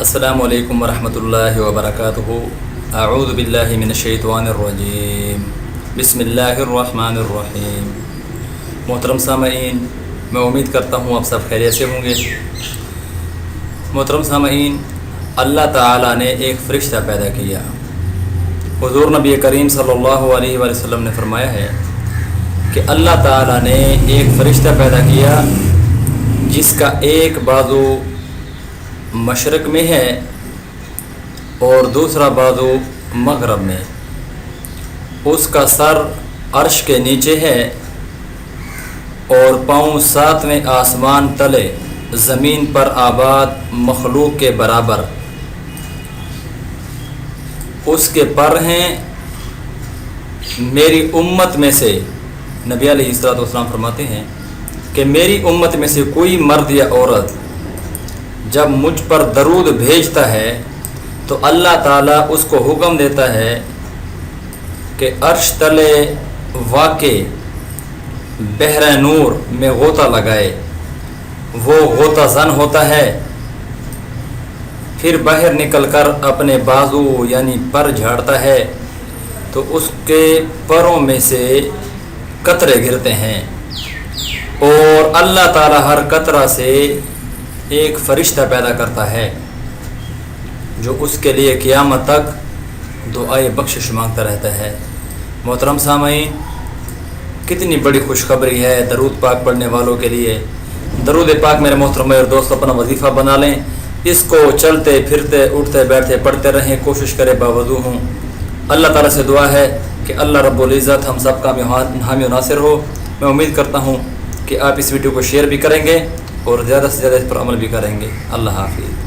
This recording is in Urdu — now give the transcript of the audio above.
السلام علیکم ورحمۃ اللہ وبرکاتہ۔ اعوذ باللہ من الشیطان الرجیم، بسم اللہ الرحمن الرحیم۔ محترم سامعین، میں امید کرتا ہوں آپ سب خیریت سے ہوں گے۔ محترم سامعین، اللہ تعالیٰ نے ایک فرشتہ پیدا کیا۔ حضور نبی کریم صلی اللہ علیہ وآلہ وسلم نے فرمایا ہے کہ اللہ تعالیٰ نے ایک فرشتہ پیدا کیا جس کا ایک بازو مشرق میں ہے اور دوسرا بازو مغرب میں۔ اس کا سر عرش کے نیچے ہے اور پاؤں ساتویں آسمان تلے زمین پر آباد مخلوق کے برابر۔ اس کے پر ہیں میری امت میں سے، نبی علیہ الصلوۃ والسلام فرماتے ہیں کہ میری امت میں سے کوئی مرد یا عورت جب مجھ پر درود بھیجتا ہے تو اللہ تعالیٰ اس کو حکم دیتا ہے کہ عرش تلے واقع بحر نور میں غوطہ لگائے۔ وہ غوطہ زن ہوتا ہے، پھر باہر نکل کر اپنے بازو یعنی پر جھاڑتا ہے تو اس کے پروں میں سے قطرے گرتے ہیں، اور اللہ تعالیٰ ہر قطرہ سے ایک فرشتہ پیدا کرتا ہے جو اس کے لیے قیامت تک دعائے بخشش مانگتا رہتا ہے۔ محترم سامعین، کتنی بڑی خوشخبری ہے درود پاک پڑھنے والوں کے لیے۔ درود پاک میرے محترم اور دوست اپنا وظیفہ بنا لیں، اس کو چلتے پھرتے اٹھتے بیٹھتے پڑھتے رہیں، کوشش کریں باوضو ہوں۔ اللہ تعالیٰ سے دعا ہے کہ اللہ رب العزت ہم سب کا حامی و ناصر ہو۔ میں امید کرتا ہوں کہ آپ اس ویڈیو کو شیئر بھی کریں گے اور زیادہ سے زیادہ اس پر عمل بھی کریں گے۔ اللہ حافظ۔